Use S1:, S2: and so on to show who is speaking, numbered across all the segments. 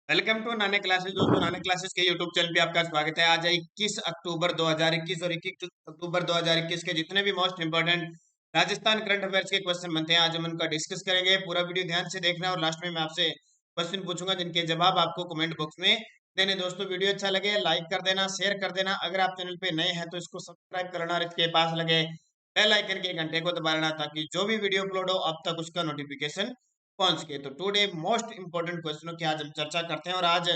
S1: Welcome to नाने classes. दोस्तों, नाने क्लासेस के यूट्यूब चैनल पे आपका स्वागत है। आज है 21 अक्टूबर 2021 और 21 अक्टूबर 2021 के जितने भी most important Rajasthan current affairs के क्वेश्चन बनते हैं, आज हम उनका डिस्कस करेंगे। पूरा वीडियो ध्यान से देखना और लास्ट में मैं आपसे क्वेश्चन पूछूंगा जिनके जवाब आपको कमेंट बॉक्स में देने। दोस्तों, वीडियो अच्छा लगे लाइक कर देना, शेयर कर देना। अगर आप चैनल पे नए हैं तो इसको सब्सक्राइब करना और इसके पास लगे बेल आइकन के घंटे को दबाना ताकि जो भी वीडियो अपलोड हो अब तक उसका नोटिफिकेशन पहुंच गए। तो टुडे मोस्ट इंपोर्टेंट क्वेश्चनों की आज हम चर्चा करते हैं और आज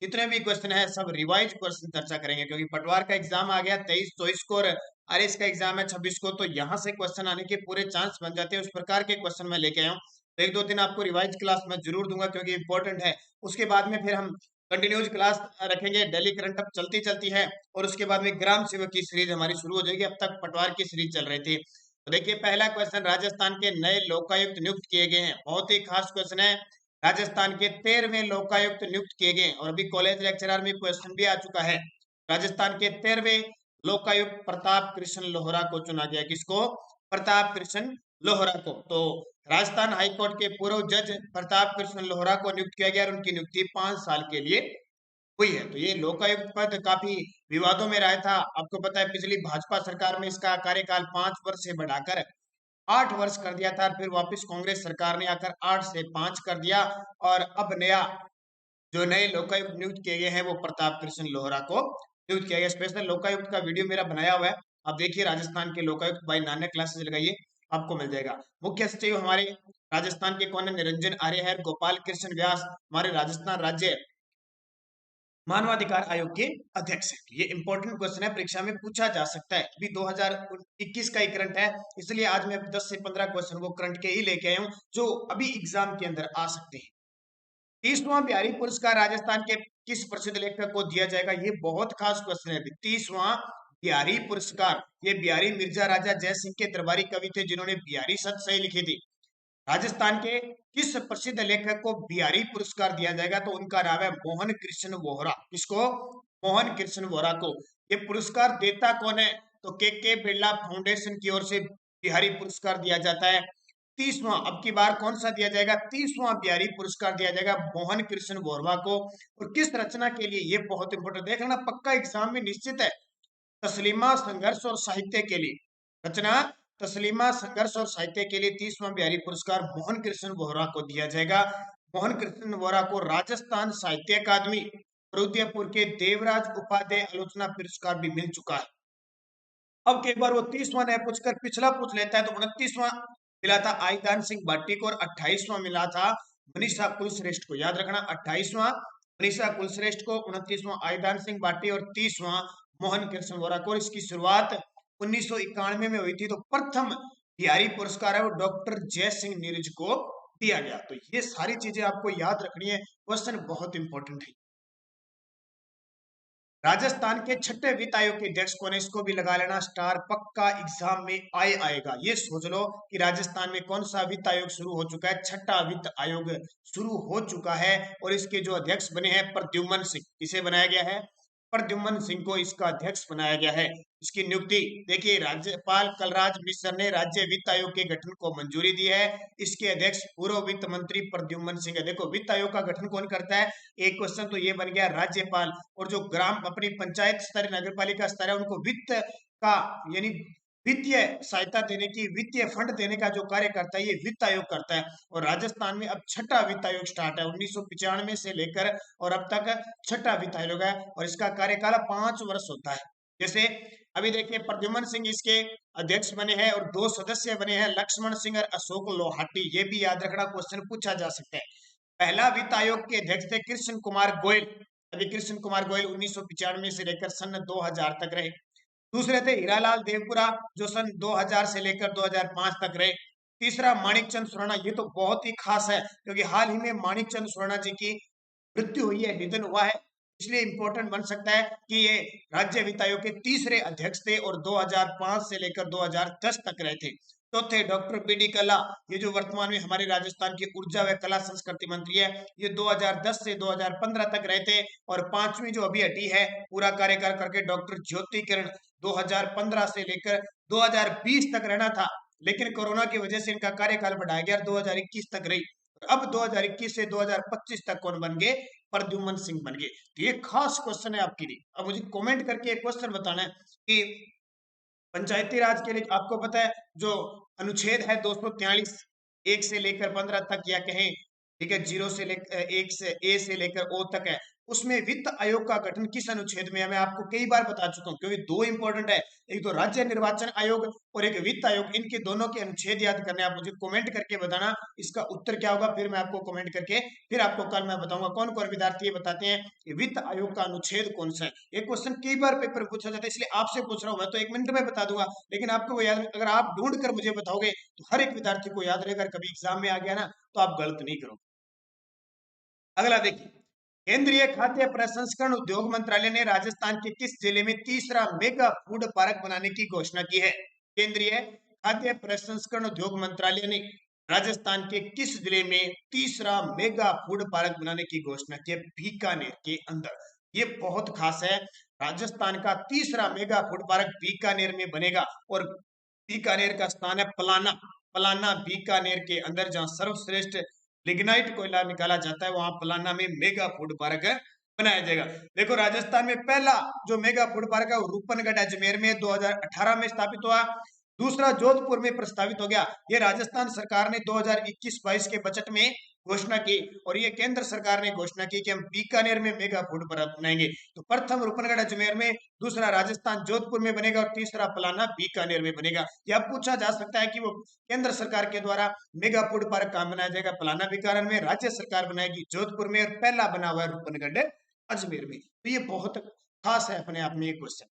S1: जितने भी क्वेश्चन है सब रिवाइज क्वेश्चन चर्चा करेंगे, क्योंकि पटवार का एग्जाम आ गया 23-24 को और आरएस का एग्जाम है 26 को। तो यहाँ से क्वेश्चन आने के पूरे चांस बन जाते हैं। उस प्रकार के क्वेश्चन मैं लेके आया हूँ। तो एक दो दिन आपको रिवाइज क्लास में जरूर दूंगा क्योंकि इंपॉर्टेंट है। उसके बाद में फिर हम कंटिन्यूज क्लास रखेंगे, डेली करंट अप चलती चलती है और उसके बाद में ग्राम सेवक की सीरीज हमारी शुरू हो जाएगी। अब तक पटवार की सीरीज चल रही थी। तो देखिए, पहला क्वेश्चन, राजस्थान के नए लोकायुक्त नियुक्त किए गए हैं। बहुत ही खास क्वेश्चन है। राजस्थान के 13वें लोकायुक्त नियुक्त किए गए और अभी कॉलेज लेक्चरर में क्वेश्चन भी आ चुका है। राजस्थान के 13वें लोकायुक्त प्रताप कृष्ण लोहरा को चुना गया। किसको? प्रताप कृष्ण लोहरा को। तो राजस्थान हाईकोर्ट के पूर्व जज प्रताप कृष्ण लोहरा को नियुक्त किया गया और उनकी नियुक्ति 5 साल के लिए हुई है। तो ये लोकायुक्त पद काफी विवादों में रहा था। आपको पता है पिछली भाजपा सरकार में इसका कार्यकाल 5 वर्ष से बढ़ाकर 8 वर्ष कर दिया था, फिर वापस कांग्रेस सरकार ने आकर 8 से 5 कर दिया और अब नया जो नए लोकायुक्त नियुक्त किए गए हैं वो प्रताप कृष्ण लोहरा को नियुक्त किया गया। स्पेशल लोकायुक्त का वीडियो मेरा बनाया हुआ है, आप देखिए। राजस्थान के लोकायुक्त बाय नानक क्लासेस लगाइए, आपको मिल जाएगा। मुख्य सचिव हमारे राजस्थान के कौन है? निरंजन आर्य है। गोपाल कृष्ण व्यास हमारे राजस्थान राज्य मानवाधिकार आयोग के अध्यक्ष है। ये इंपॉर्टेंट क्वेश्चन है, परीक्षा में पूछा जा सकता है। अभी 2021 का ही करंट है, इसलिए आज मैं 10 से 15 क्वेश्चन वो करंट के ही लेके आया हूँ जो अभी एग्जाम के अंदर आ सकते हैं। 30वां बिहारी पुरस्कार राजस्थान के किस प्रसिद्ध लेखक को दिया जाएगा? ये बहुत खास क्वेश्चन है। 30वां बिहारी पुरस्कार, ये बिहारी मिर्जा राजा जय सिंह के दरबारी कवि थे जिन्होंने बिहारी सतसई लिखी थी। राजस्थान के किस प्रसिद्ध लेखक को बिहारी पुरस्कार दिया जाएगा? तो उनका नाम है मोहन कृष्ण वोहरा। किसको? मोहन कृष्ण वोहरा को। ये पुरस्कार देता कौन है? तो के बिरला फाउंडेशन की ओर से बिहारी पुरस्कार दिया जाता है। 30वां अब की बार कौन सा दिया जाएगा? 30वां बिहारी पुरस्कार दिया जाएगा मोहन कृष्ण वोहरा को। और किस रचना के लिए? ये बहुत इंपोर्टेंट देखना, पक्का एग्जाम में निश्चित है। तस्लीमा संघर्ष और साहित्य के लिए। रचना तस्लीमा संघर्ष और साहित्य के लिए 30वां बिहारी पुरस्कार मोहन कृष्ण वोहरा को दिया जाएगा। मोहन कृष्ण वोहरा को राजस्थान साहित्य अकादमी और उदयपुर के देवराज उपाध्याय आलोचना पुरस्कार भी मिल चुका है। अब एक बार वो 30वां नहीं पूछकर पिछला पूछ लेता है। तो 29वां मिला था आईदान सिंह बाटी को और 28वां मिला था मनीषा कुलश्रेष्ठ को। याद रखना, 28वां मनीषा कुलश्रेष्ठ को, 29वां आईदान सिंह बाटी और 30वां मोहन कृष्ण वोहरा को। इसकी शुरुआत 1991 में हुई थी। तो प्रथम बिहारी पुरस्कार है वो डॉक्टर जय सिंह नीरज को दिया गया। तो ये सारी चीजें आपको याद रखनी है, क्वेश्चन बहुत इंपॉर्टेंट है। राजस्थान के छठे वित्त आयोग के अध्यक्ष कौन है? इसको भी लगा लेना स्टार, पक्का एग्जाम में आएगा। ये सोच लो कि राजस्थान में कौन सा वित्त आयोग शुरू हो चुका है? छठा वित्त आयोग शुरू हो चुका है और इसके जो अध्यक्ष बने हैं प्रद्युम्न सिंह। किसे बनाया गया है? प्रद्युम्न सिंह को इसका अध्यक्ष बनाया गया है। इसकी नियुक्ति देखिए, राज्यपाल कलराज मिश्र ने राज्य वित्त आयोग के गठन को मंजूरी दी है। इसके अध्यक्ष पूर्व वित्त मंत्री प्रद्युम्न सिंह है। देखो, वित्त आयोग का गठन कौन करता है? एक क्वेश्चन तो ये बन गया, राज्यपाल। और जो ग्राम अपनी पंचायत स्तर नगर पालिका स्तर है उनको वित्त का यानी वित्तीय सहायता देने की, वित्तीय फंड देने का जो कार्य करता है ये वित्त आयोग करता है। और राजस्थान में अब छठा वित्त आयोग स्टार्ट है 1995 से लेकर और अब तक छठा वित्त आयोग है और इसका कार्यकाल 5 वर्ष होता है। जैसे अभी देखिए, प्रद्युम्न सिंह इसके अध्यक्ष बने हैं और 2 सदस्य बने हैं, लक्ष्मण सिंह और अशोक लोहाटी। ये भी याद रखना, क्वेश्चन पूछा जा सकता है। पहला वित्त आयोग के अध्यक्ष थे कृष्ण कुमार गोयल। अभी कृष्ण कुमार गोयल 1995 से लेकर सन 2000 तक रहे। दूसरे थे हीरालाल देवपुरा जो सन 2000 से लेकर 2005 तक रहे। तीसरा माणिक चंद सुराणा। ये तो बहुत ही खास है क्योंकि हाल ही में माणिक चंद सुराणा जी की मृत्यु हुई है, निधन हुआ है, इसलिए इंपॉर्टेंट बन सकता है कि ये राज्य वित्त आयोग के तीसरे अध्यक्ष थे और 2005 से लेकर 2010 तक रहे थे। चौथे डॉक्टर बी.डी. कल्ला, ये जो वर्तमान में हमारे राजस्थान के ऊर्जा व कला संस्कृति मंत्री है, ये 2010 से 2015 तक रहे थे। और पांचवी जो अभी हटी है पूरा कार्यकाल करके, डॉक्टर ज्योति किरण, 2015 से लेकर 2020 तक रहना था, लेकिन कोरोना की वजह से इनका कार्यकाल बढ़ाया गया, 2021 तक रही। अब 2021 से 2025 तक कौन बन गए? प्रद्युम्न सिंह बन गए। तो ये खास क्वेश्चन है आपके लिए। अब मुझे कमेंट करके एक क्वेश्चन बताना है कि पंचायती राज के लिए आपको पता है जो अनुच्छेद है 243 1 से लेकर 15 तक, या कहें ठीक है 0 से लेकर 1 से ए से लेकर ओ तक है, उसमें वित्त आयोग का गठन किस अनुच्छेद में है? मैं आपको कई बार बता चुका हूं, क्योंकि दो इंपॉर्टेंट है, एक तो राज्य निर्वाचन आयोग और एक वित्त आयोग, इनके दोनों के अनुच्छेद याद करने। आप मुझे कमेंट करके बताना इसका उत्तर क्या होगा, फिर मैं आपको कमेंट करके फिर आपको कल मैं बताऊंगा कौन कौन विद्यार्थी ये बताते हैं कि वित्त आयोग का अनुच्छेद कौन सा है। ये क्वेश्चन कई बार पेपर पूछा जाता है, इसलिए आपसे पूछ रहा हूं। मैं तो 1 मिनट में बता दूंगा, लेकिन आपको वो याद, अगर आप ढूंढ कर मुझे बताओगे तो हर एक विद्यार्थी को याद रहेगा। कभी एग्जाम में आ गया ना तो आप गलत नहीं करोगे। अगला देखिए, केंद्रीय खाद्य प्रसंस्करण उद्योग मंत्रालय ने राजस्थान के किस जिले में तीसरा मेगा फूड पार्क बनाने की घोषणा की है? केंद्रीय खाद्य प्रसंस्करण उद्योग मंत्रालय ने राजस्थान के किस जिले में तीसरा मेगा फूड पार्क बनाने की घोषणा की है? बीकानेर के अंदर। ये बहुत खास है, राजस्थान का तीसरा मेगा फूड पार्क बीकानेर में बनेगा, और बीकानेर का स्थान है पलाना। पलाना बीकानेर के अंदर, जहां सर्वश्रेष्ठ लिग्नाइट कोयला निकाला जाता है, वहां पलाना में मेगा फूड पार्क बनाया जाएगा। देखो राजस्थान में पहला जो मेगा फूड पार्क है वो रूपनगढ़ अजमेर में 2018 में स्थापित हुआ। दूसरा जोधपुर में प्रस्तावित हो गया। ये राजस्थान सरकार ने 2021-22 के बजट में घोषणा की, और ये केंद्र सरकार ने घोषणा की कि हम बीकानेर में मेगा फूड पार्क बनाएंगे। तो प्रथम रूपनगढ़ अजमेर में, दूसरा राजस्थान जोधपुर में बनेगा, और तीसरा पलाना बीकानेर में बनेगा। यह पूछा जा सकता है कि वो केंद्र सरकार के द्वारा मेगा फूड पार्क कहां बनाया जाएगा? पलाना बीकानेर में। राज्य सरकार बनाएगी जोधपुर में, और पहला बना हुआ है रूपनगढ़ अजमेर में। तो ये बहुत खास है अपने आप में ये क्वेश्चन।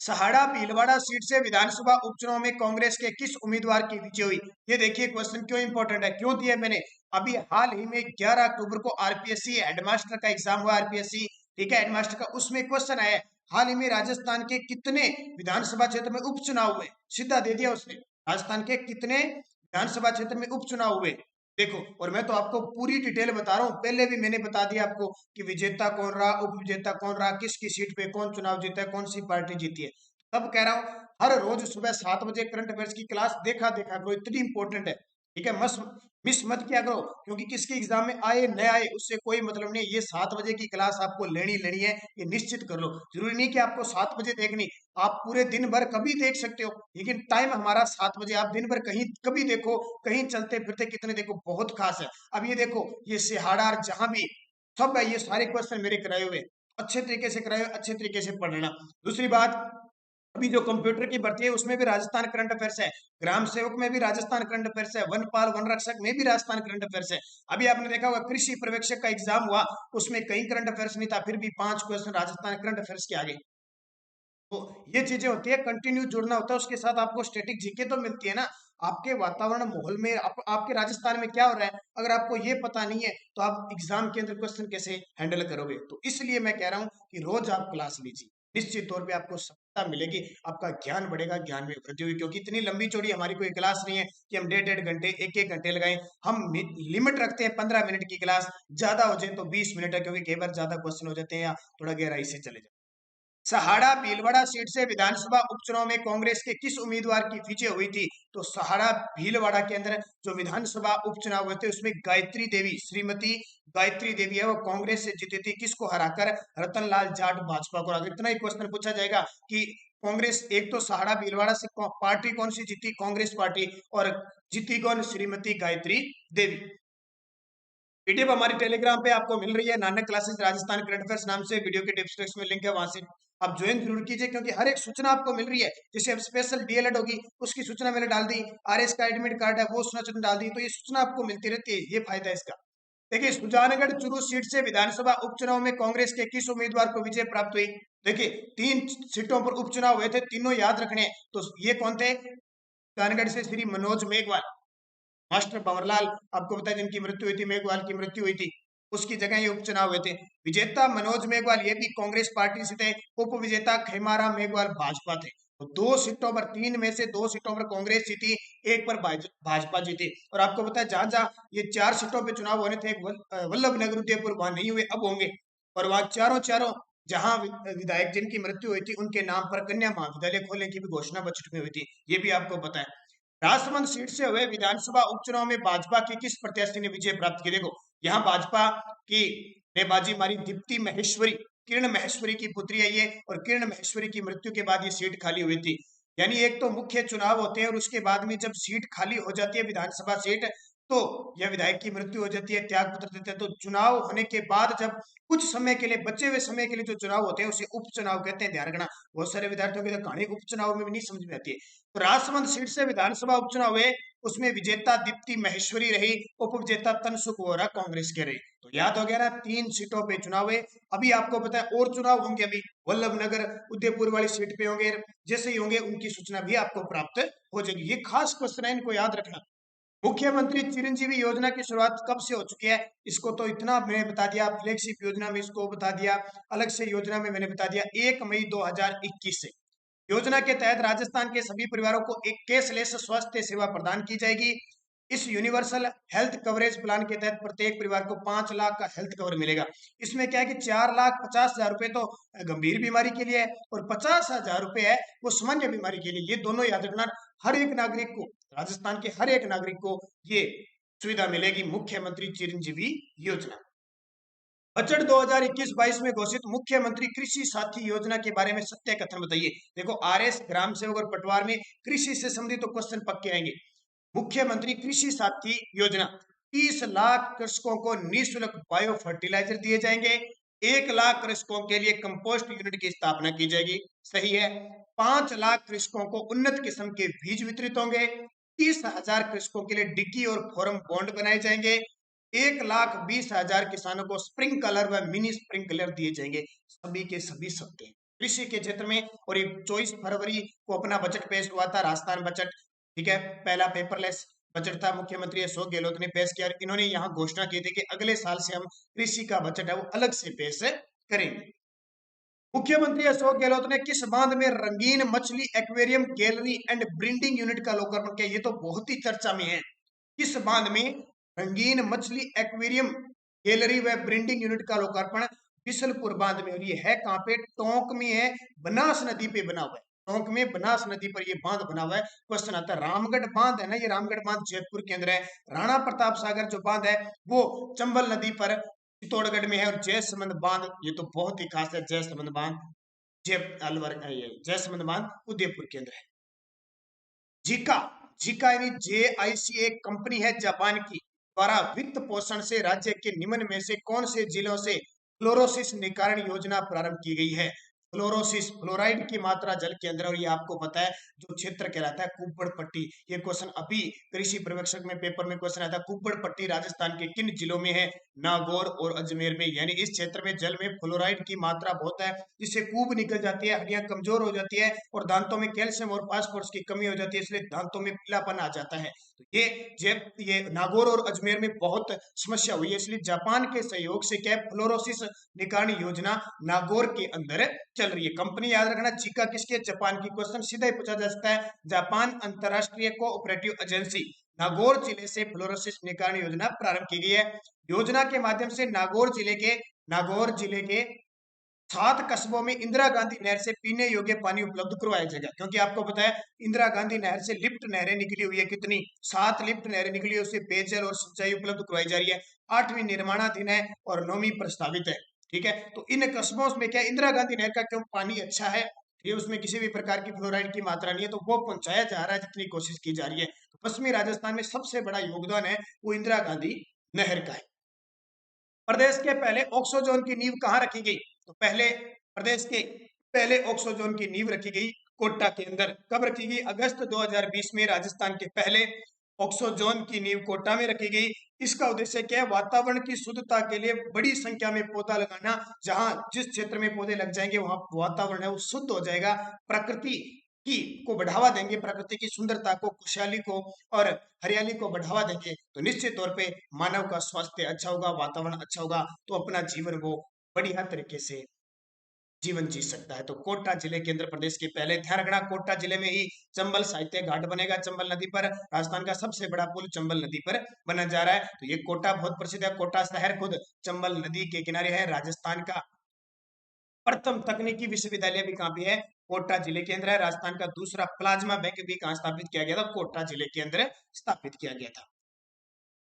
S1: सहाड़ा भीलवाड़ा सीट से विधानसभा उपचुनाव में कांग्रेस के किस उम्मीदवार की विजय हुई? ये देखिए क्वेश्चन क्यों इंपॉर्टेंट है, क्यों दिया मैंने। अभी हाल ही में 11 अक्टूबर को आरपीएससी हेडमास्टर का एग्जाम हुआ, आरपीएससी ठीक है हेडमास्टर का, उसमें क्वेश्चन आया हाल ही में राजस्थान के कितने विधानसभा क्षेत्र में उपचुनाव हुए? सीधा दे दिया उसने, राजस्थान के कितने विधानसभा क्षेत्र में उपचुनाव हुए। देखो, और मैं तो आपको पूरी डिटेल बता रहा हूं, पहले भी मैंने बता दिया आपको कि विजेता कौन रहा, उप विजेता कौन रहा, किसकी सीट पे कौन चुनाव जीता है, कौन सी पार्टी जीती है। तब कह रहा हूं हर रोज सुबह 7 बजे करंट अफेयर्स की क्लास देखा करो, इतनी इंपॉर्टेंट है। ठीक है, मस मिस मत किया करो, क्योंकि किसके एग्जाम में आए न आए उससे कोई मतलब नहीं। ये 7 बजे की क्लास आपको लेनी है, ये निश्चित कर लो। जरूरी नहीं कि आपको 7 बजे देखनी, आप पूरे दिन भर कभी देख सकते हो, लेकिन टाइम हमारा 7 बजे। आप दिन भर कहीं कभी देखो, कहीं चलते फिरते कितने देखो, बहुत खास है। अब ये देखो, ये सिहाड़ा जहां भी सब है, ये सारे क्वेश्चन मेरे कराए हुए, अच्छे तरीके से कराए हुए, अच्छे तरीके से पढ़ लेना। दूसरी बात, अभी जो कंप्यूटर की भर्ती है उसमें भी राजस्थान करंट अफेयर्स है, ग्राम सेवक में भी राजस्थान करंट अफेयर्स है, वनपाल वन रक्षक में भी राजस्थान करंट अफेयर्स है। अभी आपने देखा होगा कृषि पर्यवेक्षक का एग्जाम हुआ, उसमें कई करंट अफेयर्स नहीं था, फिर भी 5 क्वेश्चन राजस्थान करंट अफेयर्स के आगे। तो ये चीजें होती है, कंटिन्यू जुड़ना होता है, उसके साथ आपको स्टैटिक जीके तो मिलती है ना। आपके वातावरण माहौल में आपके राजस्थान में क्या हो रहा है, अगर आपको ये पता नहीं है तो आप एग्जाम के अंदर क्वेश्चन कैसे हैंडल करोगे? तो इसलिए मैं कह रहा हूं कि रोज आप क्लास लीजिए, निश्चित तौर पे आपको सफलता मिलेगी, आपका ज्ञान बढ़ेगा, ज्ञान में वृद्धि होगी। क्योंकि इतनी लंबी चौड़ी हमारी कोई क्लास नहीं है कि हम 1.5 घंटे 1-1 घंटे लगाएं। हम लिमिट रखते हैं 15 मिनट की क्लास, ज्यादा हो जाए तो 20 मिनट है, क्योंकि कई बार ज्यादा क्वेश्चन हो जाते हैं या थोड़ा गहराई से चले जाते हैं। सहाड़ा भीलवाड़ा सीट से विधानसभा उपचुनाव में कांग्रेस के किस उम्मीदवार की विजय हुई थी? तो सहाड़ा भीलवाड़ा के अंदर जो विधानसभा उपचुनाव हुए थे उसमें गायत्री देवी, श्रीमती गायत्री देवी है वो कांग्रेस से जीती थी, किसको हराकर? रतनलाल जाट भाजपा को। अगर इतना ही क्वेश्चन पूछा जाएगा कि कांग्रेस, एक तो सहाड़ा भीलवाड़ा से पार्टी कौन सी जीती? कांग्रेस पार्टी, और जीती कौन? श्रीमती गायत्री देवी। पीडीएफ हमारी टेलीग्राम पे आपको मिल रही है, Nanak classes Rajasthan current affairs नाम से, वीडियो के डिस्क्रिप्शन में लिंक है, वहां से आप ज्वाइन जरूर कीजिए, क्योंकि हर एक सूचना आपको मिल रही है। जैसे अब स्पेशल डीएलएड होगी उसकी सूचना मैंने डाल दी, आरएस का एडमिट कार्ड है वो सूचना डाल दी, तो ये सूचना आपको मिलती रहती है, ये फायदा है इसका। देखिए, सुजानगढ़ चुरू सीट से विधानसभा उपचुनाव में कांग्रेस के किस उम्मीदवार को विजय प्राप्त हुई? देखिए, 3 सीटों पर उपचुनाव हुए थे, तीनों याद रखने हैं। तो ये कौन थे? सुजानगढ़ से श्री मनोज मेघवाल, मास्टर भंवरलाल आपको पता है जिनकी मृत्यु हुई थी, मेघवाल की मृत्यु हुई थी, उसकी जगह ये उपचुनाव हुए थे। विजेता मनोज मेघवाल ये भी कांग्रेस पार्टी से थे, उप विजेता खेमाराम मेघवाल भाजपा थे। तो 2 सीटों पर, 3 में से 2 सीटों पर कांग्रेस जीती, एक पर भाजपा जीती। और आपको पता है जहां जहां ये 4 सीटों पर चुनाव होने थे, वल्लभ नगर उदयपुर वहां नहीं हुए, अब होंगे। और वहां चारों जहां विधायक जिनकी मृत्यु हुई थी उनके नाम पर कन्या महाविद्यालय खोलने की भी घोषणा बजट में हुई थी, ये भी आपको पता है। राजसमंद सीट से हुए विधानसभा उपचुनाव में भाजपा की किस प्रत्याशी ने विजय प्राप्त की? देखो यहाँ भाजपा की ने बाजी मारी दीप्ति महेश्वरी, किरण महेश्वरी की पुत्री है ये, और किरण महेश्वरी की मृत्यु के बाद ये सीट खाली हुई थी। यानी एक तो मुख्य चुनाव होते हैं और उसके बाद में जब सीट खाली हो जाती है विधानसभा सीट, तो यह विधायक की मृत्यु हो जाती है, त्याग पत्र देते हैं, तो चुनाव होने के बाद जब कुछ समय के लिए, बचे हुए समय के लिए जो चुनाव होते हैं उसे उपचुनाव कहते हैं। ध्यान रखना, बहुत सारे विद्यार्थियों की तो कहानी उपचुनाव में भी नहीं समझ में आती है। तो राजसमंद सीट से विधानसभा उपचुनाव हुए, उसमें विजेता दीप्ति महेश्वरी रही, उप विजेता तनसुख वोरा कांग्रेस के रहे। तो याद हो गया ना, 3 सीटों पे चुनाव है। अभी आपको पता है और चुनाव होंगे, अभी वल्लभनगर उदयपुर वाली सीट पे होंगे, जैसे ही होंगे उनकी सूचना भी आपको प्राप्त हो जाएगी। ये खास क्वेश्चन है, इनको याद रखना। मुख्यमंत्री चिरंजीवी योजना की शुरुआत कब से हो चुकी है? इसको तो इतना मैंने बता दिया, फ्लैगशिप योजना में इसको बता दिया, अलग से योजना में मैंने बता दिया 1 मई 2021 से। योजना के तहत राजस्थान के सभी परिवारों को एक कैशलेस स्वास्थ्य सेवा प्रदान की जाएगी। इस यूनिवर्सल हेल्थ कवरेज प्लान के तहत प्रत्येक परिवार को 5 लाख का हेल्थ कवर मिलेगा। इसमें क्या है कि 4,50,000 रुपए तो गंभीर बीमारी के लिए है और 50,000 रुपए है वो सामान्य बीमारी के लिए। ये दोनों याद रखना, हर एक नागरिक को, राजस्थान के हर एक नागरिक को ये सुविधा मिलेगी, मुख्यमंत्री चिरंजीवी योजना। बजट 2021-22 में घोषित मुख्यमंत्री कृषि साथी योजना के बारे में सत्य कथन बताइए। देखो आरएस, ग्राम सेवक और पटवार में कृषि से संबंधित तो क्वेश्चन पक्के आएंगे। मुख्यमंत्री कृषि साथी योजना, 30 लाख कृषकों को निःशुल्क बायो फर्टिलाइजर दिए जाएंगे। 1 लाख कृषकों के लिए कंपोस्ट यूनिट की स्थापना की जाएगी। सही है। 5 लाख कृषकों को उन्नत किस्म के बीज वितरित होंगे। 30,000 कृषकों के लिए डिग्गी और फॉर्म बॉन्ड बनाए जाएंगे। 1,20,000 किसानों को स्प्रिंकलर व मिनी स्प्रिंकलर दिए जाएंगे। सभी के सभी सत्य कृषि के क्षेत्र में। और ये 24 फरवरी को अपना बजट पेश हुआ था, राजस्थान बजट। ठीक है, पहला पेपरलेस बजट था, मुख्यमंत्री अशोक गहलोत ने पेश किया। इन्होंने यहाँ घोषणा की थी कि अगले साल से हम कृषि का बजट है वो अलग से पेश करेंगे। मुख्यमंत्री अशोक गहलोत ने किस बांध में रंगीन मछली aquarium gallery and breeding unit का लोकार्पण किया? ये तो बहुत ही चर्चा में है। किस बांध में रंगीन मछली एक्वेरियम गैलरी व ब्रीडिंग यूनिट का लोकार्पण? बिशलपुर बांध में। और ये है कहाँ पे? टोंक में है, बनास नदी पे बना हुआ है। टोंक में बनास नदी पर ये बांध बना हुआ है। क्वेश्चन आता है, रामगढ़ बांध है ना, ये रामगढ़ बांध जयपुर के अंदर है। राणा प्रताप सागर जो बांध है वो चंबल नदी पर चित्तौड़गढ़ में है। और जयसमंद बांध, ये तो बहुत ही खास है, जयसमंद बांध जय अलवर, ये जयसमंद बांध उदयपुर के अंदर है। जीका, जीका यानी JIC एक कंपनी है जापान की, द्वारा वित्त पोषण से राज्य के निम्न में से कौन से जिलों से फ्लोरोसिस निवारण योजना प्रारंभ की गई है? फ्लोरोसिस, फ्लोराइड की मात्रा जल के अंदर। और ये आपको पता है जो क्षेत्र कहलाता है कुब्बड़ पट्टी। ये क्वेश्चन अभी कृषि पर्यवेक्षक में पेपर में क्वेश्चन आया था, कुब्बड़ पट्टी राजस्थान के किन जिलों में है? नागौर और अजमेर में। यानी इस क्षेत्र में जल में फ्लोराइड की मात्रा बहुत है, जिससे कूब निकल जाती है, हड्डियां कमजोर हो जाती है और दांतों में कैल्शियम और फास्फोरस की कमी हो जाती है, इसलिए दांतों में पीलापन आ जाता है। तो ये नागौर और अजमेर में बहुत समस्या हुई है, इसलिए जापान के सहयोग से क्या फ्लोरोसिस निवारण योजना नागौर के अंदर चल रही है। कंपनी याद रखना, जीका किसकी है? जापान की। क्वेश्चन सीधा ही पूछा जा सकता है, जापान अंतरराष्ट्रीय कोऑपरेटिव एजेंसी नागौर जिले से फ्लोरोसिस निवारण योजना प्रारंभ की गई है। योजना के माध्यम से नागौर जिले के 7 कस्बों में इंदिरा गांधी नहर से पीने योग्य पानी उपलब्ध करवाया जाएगा। क्योंकि आपको पता है इंदिरा गांधी नहर से लिफ्ट नहरें निकली हुई है, कितनी? 7 लिफ्ट नहरें निकली है, उससे पेयजल और सिंचाई उपलब्ध करवाई जा रही है। 8वीं निर्माणाधीन है और 9वीं प्रस्तावित है। ठीक है, तो इन कस्बों में क्या इंदिरा गांधी नहर का क्यों पानी अच्छा है? ये उसमें किसी भी प्रकार की फ्लोराइड की मात्रा नहीं है, तो वो पहुंचाया जा रहा है जितनी कोशिश की जा रही है। तो पश्चिमी राजस्थान में सबसे बड़ा योगदान है वो इंदिरा गांधी नहर का है। प्रदेश के पहले ऑक्सो जोन की नींव कहाँ रखी गई? तो प्रदेश के पहले ऑक्सो जोन की नींव रखी गई कोटा के अंदर। कब रखी गई? अगस्त 2020 में राजस्थान के पहले ऑक्सो जोन की नींव कोटा में रखी गई। इसका उद्देश्य क्या है? वातावरण की शुद्धता के लिए बड़ी संख्या में पौधा लगाना। जहां जिस क्षेत्र में पौधे लग जाएंगे वहां वातावरण है वो शुद्ध हो जाएगा, प्रकृति की को बढ़ावा देंगे, प्रकृति की सुंदरता को, खुशहाली को और हरियाली को बढ़ावा देंगे, तो निश्चित तौर पे मानव का स्वास्थ्य अच्छा होगा, वातावरण अच्छा होगा, तो अपना जीवन वो बढ़िया तरीके से जीवन जी सकता है। तो कोटा जिले के अंदर प्रदेश के पहले, ध्यान रखना, कोटा जिले में ही चंबल साहित्य घाट बनेगा। चंबल नदी पर राजस्थान का सबसे बड़ा पुल चंबल नदी पर बना जा रहा है। तो ये कोटा बहुत प्रसिद्ध है। कोटा शहर खुद चंबल नदी के किनारे है, राजस्थान का प्रथम तकनीकी विश्वविद्यालय भी कहाँ पे है? कोटा जिले के अंदर है। राजस्थान का दूसरा प्लाज्मा बैंक भी कहाँ स्थापित किया गया था? कोटा जिले के अंदर स्थापित किया गया था।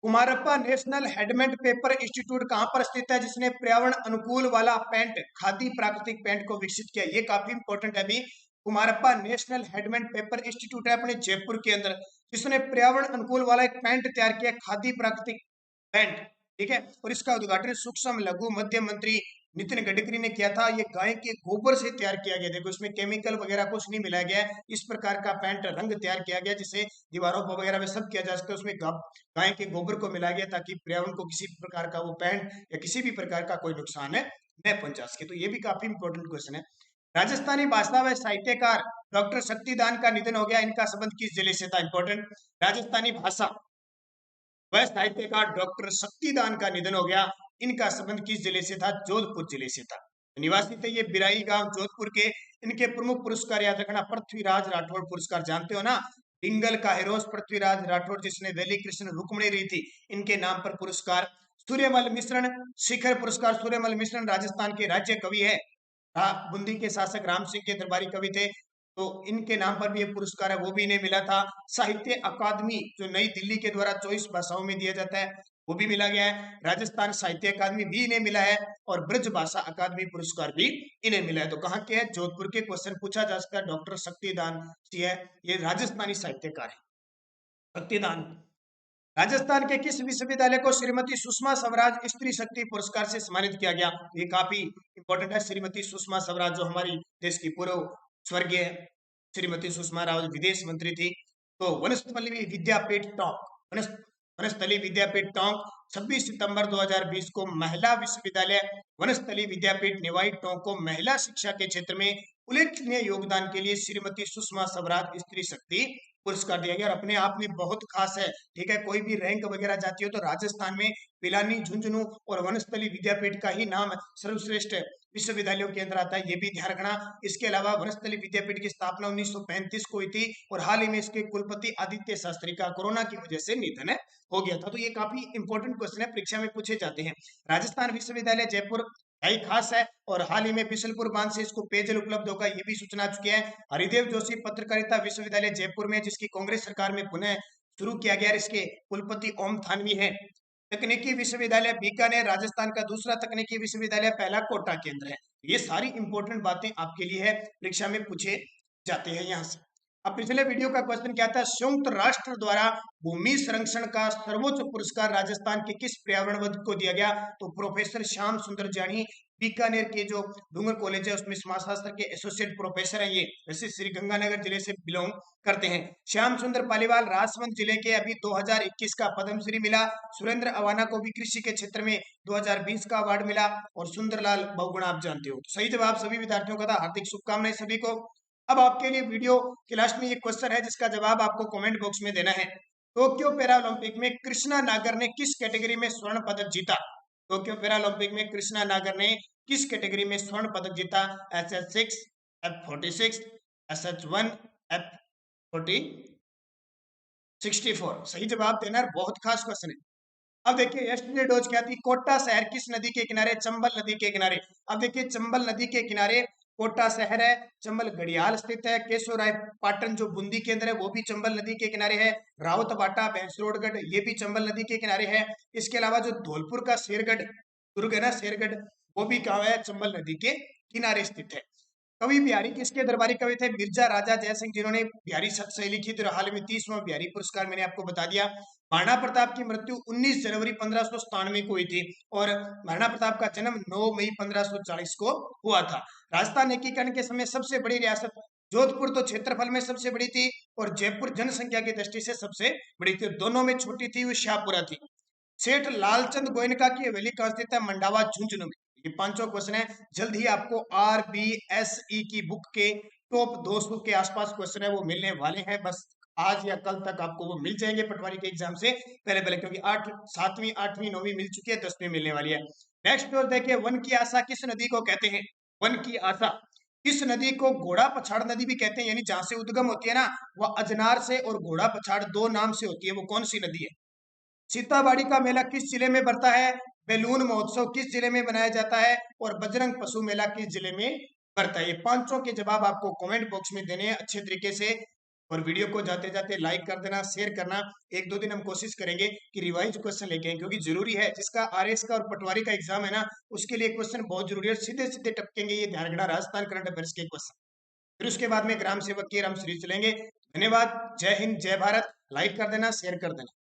S1: Kumarappa national handmade paper institute कहां पर स्थित है, जिसने पर्यावरण अनुकूल वाला पेंट, खादी प्राकृतिक पेंट को विकसित किया? ये काफी इंपॉर्टेंट है अभी। Kumarappa national handmade paper institute है अपने जयपुर के अंदर, जिसने पर्यावरण अनुकूल वाला एक पेंट तैयार किया, खादी प्राकृतिक पेंट, ठीक है। और इसका उद्घाटन सूक्ष्म लघु मध्यम मंत्री नितिन गडकरी ने किया था। ये गाय के गोबर से तैयार किया गया, देखो इसमें केमिकल वगैरह कुछ नहीं मिलाया गया है। इस प्रकार का पेंट रंग तैयार किया गया जिसे दीवारों पर वगैरह में सब किया जा सकता है। उसमें गाय के गोबर को मिलाया गया ताकि पर्यावरण को किसी प्रकार का वो पेंट या किसी भी प्रकार का कोई नुकसान है न पहुंचा सके। तो ये भी काफी इंपॉर्टेंट क्वेश्चन है। राजस्थानी भाषा व साहित्यकार डॉक्टर शक्तिदान का निधन हो गया, इनका संबंध किस जिले से था? इंपॉर्टेंट, राजस्थानी भाषा वह साहित्यकार डॉक्टर शक्तिदान का निधन हो गया, इनका संबंध किस जिले से था? जोधपुर जिले से था। निवासी थे ये बिराई गांव जोधपुर के। इनके प्रमुख पुरस्कार याद रखना, पृथ्वीराज राठौड़ पुरस्कार जानते हो ना, डिंगल का हेरोस पृथ्वीराज राठौड़ जिसने वेली कृष्ण रुक्मणी रही थी, इनके नाम पर पुरस्कार। सूर्यमल मिश्रण शिखर पुरस्कार, सूर्यमल मिश्रण राजस्थान के राज्य कवि है, बूंदी के शासक राम सिंह के दरबारी कवि थे, तो इनके नाम पर भी ये पुरस्कार है, वो भी इन्हें मिला था। साहित्य अकादमी जो नई दिल्ली के द्वारा 24 भाषाओं में दिया जाता है, वो भी मिला गया है। राजस्थान साहित्य अकादमी भी इन्हें मिला है और ब्रज भाषा अकादमी पुरस्कार भी इन्हें मिला है। तो कहाँ के है? जोधपुर के। क्वेश्चन पूछा जा सकता है। डॉक्टर शक्तिदान जी है, ये राजस्थानी साहित्यकार है शक्तिदान। राजस्थान के किस विश्वविद्यालय को श्रीमती सुषमा स्वराज स्त्री शक्ति पुरस्कार से सम्मानित किया गया? ये काफी इंपॉर्टेंट है। श्रीमती सुषमा स्वराज जो हमारी देश की पूर्व स्वर्गीय श्रीमती सुषमा स्वराज विदेश मंत्री थी। तो वनस्थली विद्यापीठ टोंक, वनस्थली विद्यापीठ टोंक 26 सितंबर 2020 को महिला विश्वविद्यालय वनस्थली विद्यापीठ निवाई टोंक को महिला शिक्षा के क्षेत्र में उल्लेखनीय योगदान के लिए श्रीमती सुषमा स्वराज स्त्री शक्ति पुरस्कार दिया गया और अपने आप में बहुत खास है, ठीक है। कोई भी रैंक वगैरह जाती हो तो राजस्थान में पिलानी, झुंझुनू और वनस्थली विद्यापीठ का ही नाम सर्वश्रेष्ठ विश्वविद्यालयों के अंदर आता है, ये भी ध्यान रखना। इसके अलावा वनस्थली विद्यापीठ की स्थापना 1935 को हुई थी और हाल ही में इसके कुलपति आदित्य शास्त्री का कोरोना की वजह से निधन हो गया था। तो ये काफी इंपॉर्टेंट क्वेश्चन है, परीक्षा में पूछे जाते हैं। राजस्थान विश्वविद्यालय जयपुर है खास है और हाल ही में बिशनपुर बांध से इसको पेयजल उपलब्ध होगा, ये भी सूचना चुकी है। हरिदेव जोशी पत्रकारिता विश्वविद्यालय जयपुर में, जिसकी कांग्रेस सरकार में पुनः शुरू किया गया, इसके कुलपति ओम थानवी है। तकनीकी विश्वविद्यालय बीकानेर राजस्थान का दूसरा तकनीकी विश्वविद्यालय, पहला कोटा के अंदर है। ये सारी इंपॉर्टेंट बातें आपके लिए है, परीक्षा में पूछे जाते हैं यहाँ से। अब पिछले वीडियो का क्वेश्चन क्या था? संयुक्त राष्ट्र द्वारा भूमि संरक्षण का सर्वोच्च पुरस्कार राजस्थान के किस पर्यावरणविद को दिया गया? तो प्रोफेसर श्याम सुंदर जानी, बीकानेर के जो डूंगर कॉलेज है उसमें समाजशास्त्र के एसोसिएट प्रोफेसर हैं, ये वैसे श्री गंगानगर जिले से बिलोंग करते हैं। श्याम सुंदर पालीवाल राजसमंद जिले के, अभी 2021 का पद्मश्री मिला। सुरेंद्र अवाना को भी कृषि के क्षेत्र में 2020 का अवार्ड मिला और सुंदरलाल बहुगुणा आप जानते हो। सही जवाब सभी विद्यार्थियों का था। हार्दिक शुभकामनाएं सभी को। अब आपके लिए वीडियो के लास्ट में ये क्वेश्चन है जिसका जवाब आपको कमेंट बॉक्स में देना है। टोक्यो पैरालंपिक में कृष्णा नागर ने किस कैटेगरी में स्वर्ण पदक जीता? टोक्यो पैरालंपिक में कृष्णा नागर ने किस कैटेगरी में स्वर्ण पदक जीता? SS6, F46, SH1, F64। सही जवाब देना है, बहुत खास क्वेश्चन है। अब देखिए यस्टरडे डोज क्या थी? कोटा शहर किस नदी के किनारे? चंबल नदी के किनारे। अब देखिए चंबल नदी के किनारे कोटा शहर है, चंबल घड़ियाल स्थित है, केशवराय पाटन जो बूंदी के अंदर है वो भी चंबल नदी के किनारे है, रावतबाटा भैंसरोडगढ़ ये भी चंबल नदी के किनारे है। इसके अलावा जो धौलपुर का शेरगढ़ दुर्ग है ना, शेरगढ़, वो भी कहाँ है? चंबल नदी के किनारे स्थित है। कवि बिहारी किसके दरबारी कवि थे? मिर्जा राजा जयसिंह, जिन्होंने बिहारी शतशैली लिखी थी। हाल में 30वां बिहारी पुरस्कार मैंने आपको बता दिया। महाराणा प्रताप की मृत्यु 19 जनवरी 1597 को हुई थी और महाराणा प्रताप का जन्म 9 मई 1540 को हुआ था। राजस्थान एकीकरण के समय सबसे बड़ी रियासत जोधपुर तो क्षेत्रफल में सबसे बड़ी थी और जयपुर जनसंख्या की दृष्टि से सबसे बड़ी थी। दोनों में छोटी थी वो शाहपुरा थी। सेठ लालचंद गोयनका की हवेली कहाँ स्थित है? मंडावा झुंझुनू में। ये पांचों क्वेश्चन है। जल्द ही आपको RBSE की बुक के टॉप 200 के आसपास क्वेश्चन है वो मिलने वाले हैं। बस आज या कल तक आपको वो मिल जाएंगे पटवारी के एग्जाम से पहले पहले, क्योंकि 7वीं 8वीं 9वीं मिल चुकी है, 10वीं मिलने वाली है। नेक्स्ट और देखिए, वन की आशा किस नदी को कहते हैं? वन की आशा किस नदी को घोड़ा पछाड़ नदी भी कहते हैं, यानी जहां से उद्गम होती है ना, वह अजनार से और घोड़ा पछाड़ दो नाम से होती है। वो कौन सी नदी है? सीताबाड़ी का मेला किस जिले में पड़ता है? बैलून महोत्सव किस जिले में बनाया जाता है और बजरंग पशु मेला किस जिले में पड़ता है। ये पांचों के जवाब आपको कमेंट बॉक्स में देने हैं अच्छे तरीके से। और वीडियो को जाते जाते लाइक कर देना, शेयर करना। एक दो दिन हम कोशिश करेंगे कि रिवाइज क्वेश्चन लेके आएं, क्योंकि जरूरी है। जिसका आरएस का और पटवारी का एग्जाम है ना, उसके लिए क्वेश्चन बहुत जरूरी है। सीधे सीधे टपकेंगे, ये ध्यान रखना, राजस्थान करंट अफेयर्स के क्वेश्चन। फिर उसके बाद में ग्राम सेवक की राम सीरीज चलेंगे। धन्यवाद। जय हिंद, जय भारत। लाइक कर देना, शेयर कर देना।